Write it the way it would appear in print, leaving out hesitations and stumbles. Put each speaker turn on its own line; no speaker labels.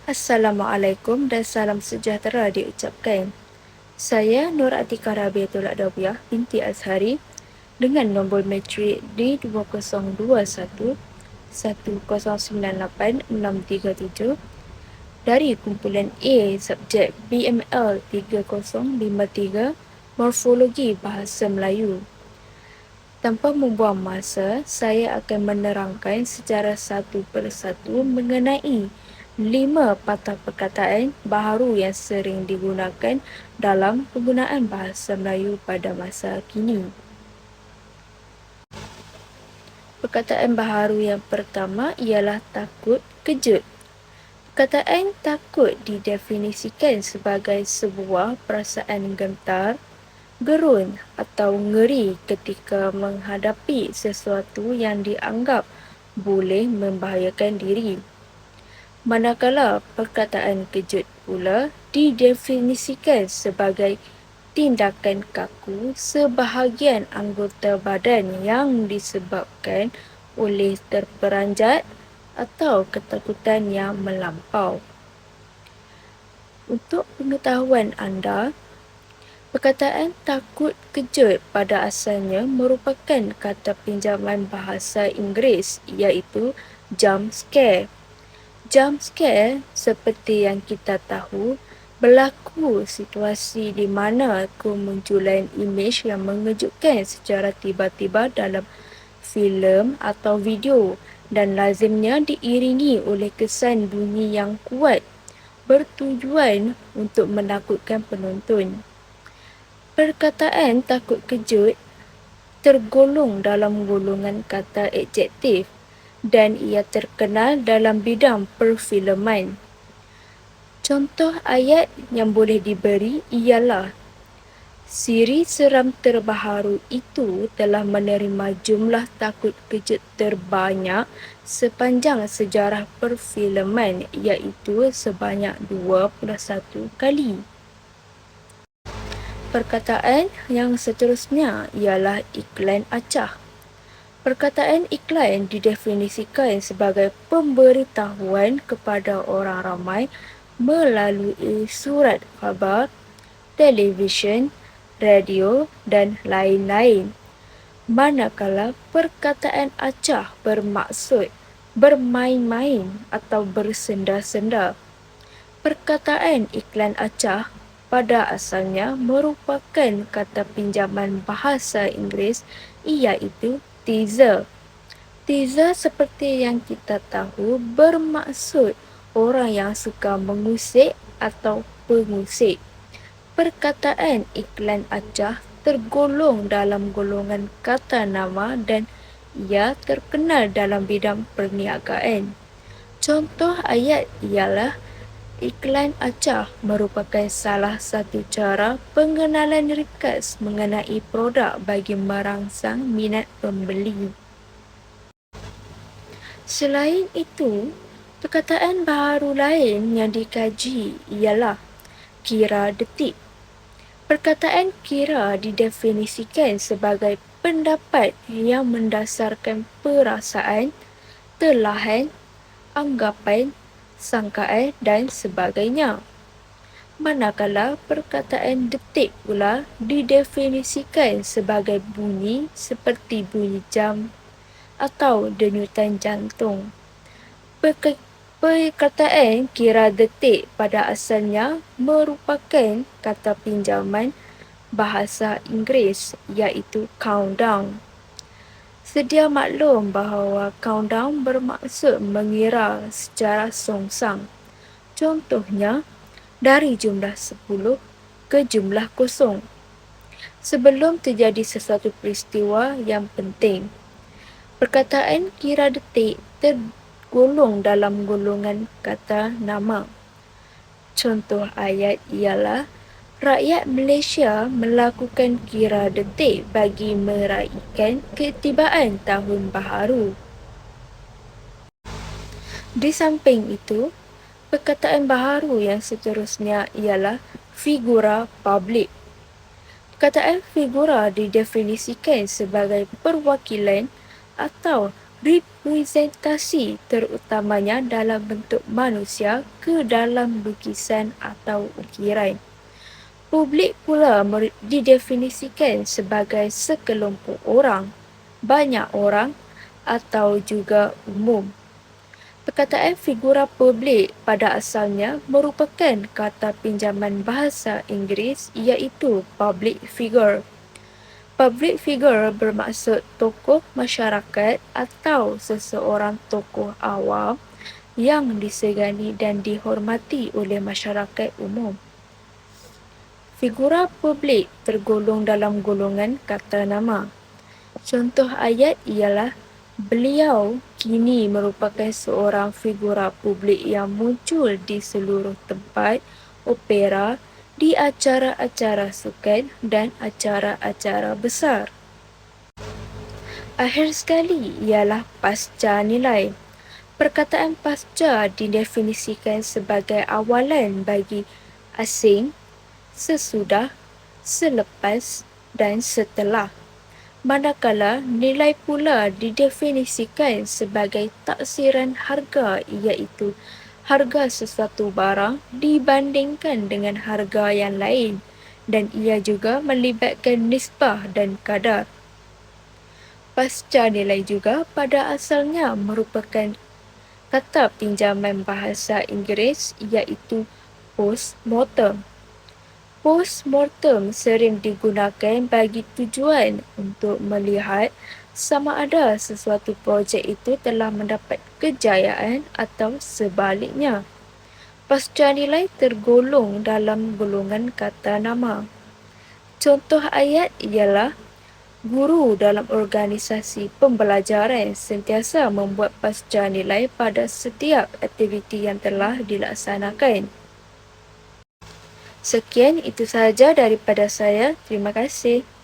Assalamualaikum dan salam sejahtera diucapkan. Saya Nur Atika Rabiatul Adawiyah binti Azhari dengan nombor matrik D2021 1098 637 dari kumpulan A subjek BML 3053 Morfologi Bahasa Melayu. Tanpa membuang masa, saya akan menerangkan secara satu persatu mengenai 5 patah perkataan baharu yang sering digunakan dalam penggunaan bahasa Melayu pada masa kini. Perkataan baharu yang pertama ialah takut kejut. Perkataan takut didefinisikan sebagai sebuah perasaan gentar, gerun atau ngeri ketika menghadapi sesuatu yang dianggap boleh membahayakan diri. Manakala perkataan kejut pula didefinisikan sebagai tindakan kaku sebahagian anggota badan yang disebabkan oleh terperanjat atau ketakutan yang melampau. Untuk pengetahuan anda, perkataan takut kejut pada asalnya merupakan kata pinjaman bahasa Inggeris iaitu jump scare. Jump scare, seperti yang kita tahu, berlaku situasi di mana kemunculan imej yang mengejutkan secara tiba-tiba dalam filem atau video dan lazimnya diiringi oleh kesan bunyi yang kuat bertujuan untuk menakutkan penonton. Perkataan takut kejut tergolong dalam golongan kata adjektif dan ia terkenal dalam bidang perfilman. Contoh ayat yang boleh diberi ialah siri seram terbaharu itu telah menerima jumlah takut kejut terbanyak sepanjang sejarah perfilman iaitu sebanyak 21 kali. Perkataan yang seterusnya ialah iklan acah. Perkataan iklan didefinisikan sebagai pemberitahuan kepada orang ramai melalui surat khabar, televisyen, radio dan lain-lain. Manakala perkataan acah bermaksud bermain-main atau bersenda-senda. Perkataan iklan acah pada asalnya merupakan kata pinjaman bahasa Inggeris iaitu teaser. Teaser, seperti yang kita tahu, bermaksud orang yang suka mengusik atau pengusik. Perkataan iklan acah tergolong dalam golongan kata nama dan ia terkenal dalam bidang perniagaan. Contoh ayat ialah iklan acah merupakan salah satu cara pengenalan ringkas mengenai produk bagi merangsang minat pembeli. Selain itu, perkataan baharu lain yang dikaji ialah kira detik. Perkataan kira didefinisikan sebagai pendapat yang mendasarkan perasaan, telahan, anggapan, sangkaan dan sebagainya. Manakala perkataan detik pula didefinisikan sebagai bunyi seperti bunyi jam atau denyutan jantung. Perkataan kira detik pada asalnya merupakan kata pinjaman bahasa Inggeris iaitu countdown. Sedia maklum bahawa countdown bermaksud mengira secara songsang. Contohnya, dari jumlah 10 ke jumlah kosong. Sebelum terjadi sesuatu peristiwa yang penting. Perkataan kira detik tergolong dalam golongan kata nama. Contoh ayat ialah rakyat Malaysia melakukan kira detik bagi meraihkan ketibaan Tahun Baharu. Di samping itu, perkataan baharu yang seterusnya ialah figura publik. Perkataan figura didefinisikan sebagai perwakilan atau representasi terutamanya dalam bentuk manusia ke dalam lukisan atau ukiran. Publik pula didefinisikan sebagai sekelompok orang, banyak orang atau juga umum. Perkataan figura publik pada asalnya merupakan kata pinjaman bahasa Inggeris iaitu public figure. Public figure bermaksud tokoh masyarakat atau seseorang tokoh awam yang disegani dan dihormati oleh masyarakat umum. Figura publik tergolong dalam golongan kata nama. Contoh ayat ialah beliau kini merupakan seorang figura publik yang muncul di seluruh tempat opera, di acara-acara sukan dan acara-acara besar. Akhir sekali ialah pasca nilai. Perkataan pasca didefinisikan sebagai awalan bagi asing, sesudah, selepas dan setelah. Manakala nilai pula didefinisikan sebagai taksiran harga iaitu harga sesuatu barang dibandingkan dengan harga yang lain dan ia juga melibatkan nisbah dan kadar. Pasca nilai juga pada asalnya merupakan kata pinjaman bahasa Inggeris iaitu post-mortem. Post-mortem sering digunakan bagi tujuan untuk melihat sama ada sesuatu projek itu telah mendapat kejayaan atau sebaliknya. Pasca nilai tergolong dalam golongan kata nama. Contoh ayat ialah guru dalam organisasi pembelajaran sentiasa membuat pasca nilai pada setiap aktiviti yang telah dilaksanakan. Sekian itu sahaja daripada saya. Terima kasih.